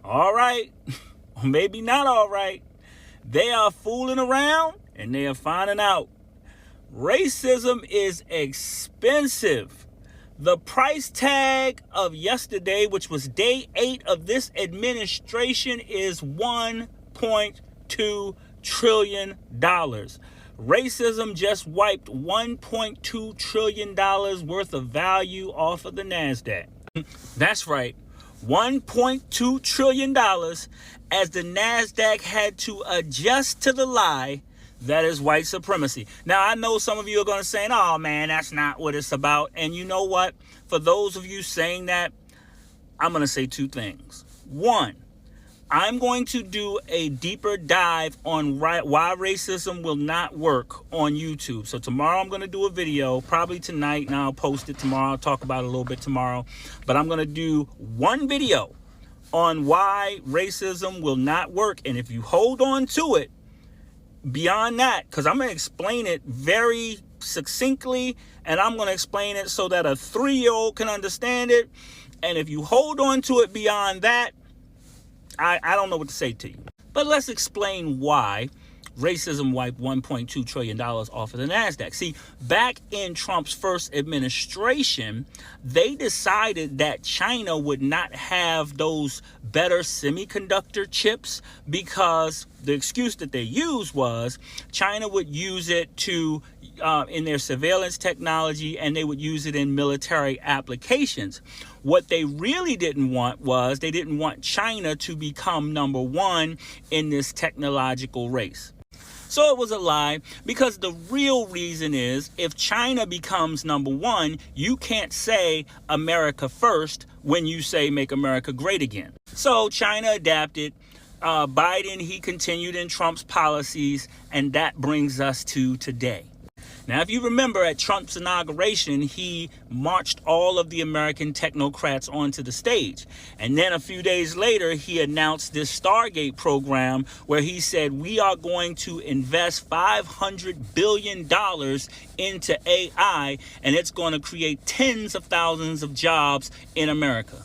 all right, or maybe not all right. They are fooling around and they are finding out. Racism is expensive. The price tag of yesterday, which was day 8 of this administration, is $1.2 trillion. Racism just wiped $1.2 trillion worth of value off of the NASDAQ. That's right, $1.2 trillion as the NASDAQ had to adjust to the lie that is white supremacy. Now, I know some of you are going to say, oh, man, that's not what it's about. And you know what? For those of you saying that, I'm going to say 2 things. One, I'm going to do a deeper dive on why racism will not work on YouTube. So tomorrow I'm going to do a video, probably tonight, and I'll post it tomorrow. I'll talk about it a little bit tomorrow. But I'm going to do one video on why racism will not work. And if you hold on to it, beyond that, because I'm going to explain it very succinctly, and I'm going to explain it so that a 3-year-old can understand it. And if you hold on to it beyond that, I don't know what to say to you. But let's explain why racism wiped $1.2 trillion off of the NASDAQ. See, back in Trump's first administration, they decided that China would not have those better semiconductor chips because the excuse that they used was China would use it to in their surveillance technology, and they would use it in military applications. What they really didn't want was they didn't want China to become number 1 in this technological race. So it was a lie, because the real reason is if China becomes number 1, you can't say America first when you say make America great again. So China adapted. Biden, he continued in Trump's policies, and that brings us to today. Now, if you remember, at Trump's inauguration, he marched all of the American technocrats onto the stage. And then a few days later, he announced this Stargate program where he said, we are going to invest $500 billion into AI, and it's going to create tens of thousands of jobs in America.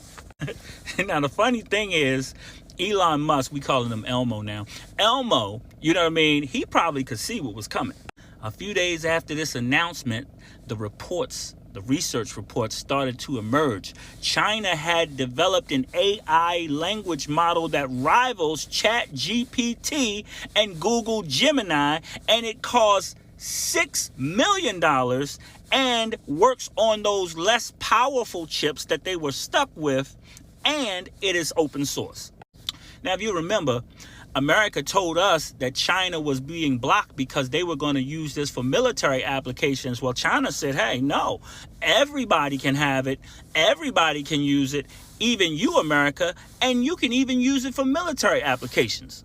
Now, the funny thing is, Elon Musk, we calling him Elmo now. Elmo, you know what I mean? He probably could see what was coming. A few days after this announcement, the research reports started to emerge. China had developed an AI language model that rivals ChatGPT and Google Gemini, and it costs $6 million and works on those less powerful chips that they were stuck with, and it is open source. Now, if you remember, America told us that China was being blocked because they were going to use this for military applications. Well, China said, hey, no, everybody can have it. Everybody can use it, even you, America, and you can even use it for military applications.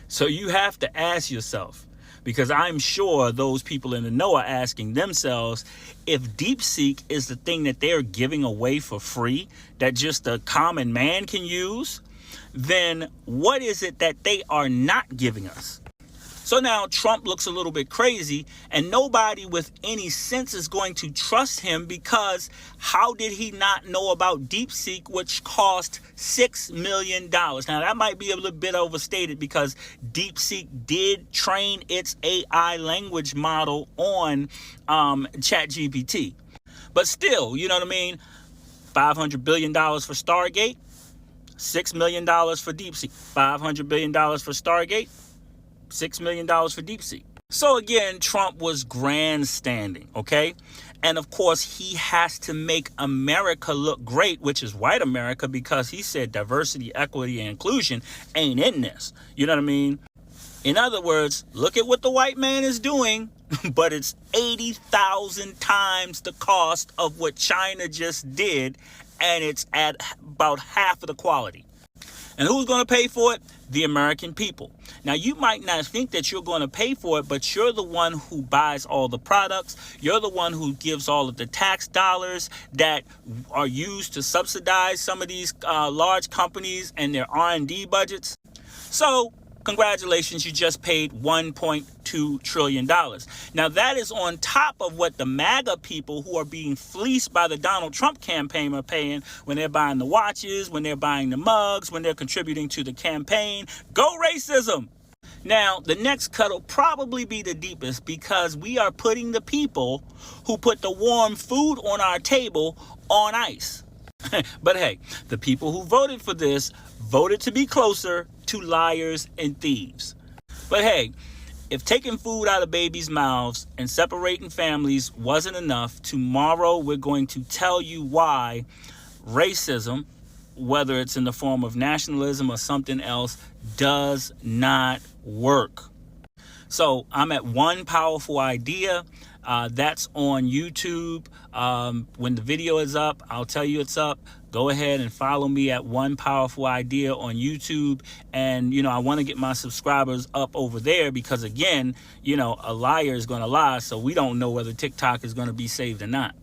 So you have to ask yourself, because I'm sure those people in the know are asking themselves, if DeepSeek is the thing that they're giving away for free, that just a common man can use, then what is it that they are not giving us? So now Trump looks a little bit crazy, and nobody with any sense is going to trust him, because how did he not know about DeepSeek, which cost $6 million? Now, that might be a little bit overstated, because DeepSeek did train its AI language model on ChatGPT. But still, you know what I mean? $500 billion for Stargate. $6 million for DeepSeek. $500 billion for Stargate. $6 million for DeepSeek. So again, Trump was grandstanding, okay? And of course, he has to make America look great, which is white America, because he said diversity, equity, and inclusion ain't in this. You know what I mean? In other words, look at what the white man is doing, but it's 80,000 times the cost of what China just did, and it's at about half of the quality. And who's going to pay for it? The American people. Now, you might not think that you're going to pay for it, but you're the one who buys all the products. You're the one who gives all of the tax dollars that are used to subsidize some of these large companies and their R&D budgets. So Congratulations, you just paid $1.2 trillion. Now, that is on top of what the MAGA people who are being fleeced by the Donald Trump campaign are paying when they're buying the watches, when they're buying the mugs, when they're contributing to the campaign. Go racism! Now, the next cut will probably be the deepest because we are putting the people who put the warm food on our table on ice. But hey, the people who voted for this voted to be closer to liars and thieves. But hey, if taking food out of babies' mouths and separating families wasn't enough, tomorrow we're going to tell you why racism, whether it's in the form of nationalism or something else, does not work. So I'm at One Powerful Idea. That's on YouTube. When the video is up, I'll tell you it's up. Go ahead and follow me at One Powerful Idea on YouTube. And, I want to get my subscribers up over there because, again, a liar is going to lie. So we don't know whether TikTok is going to be saved or not.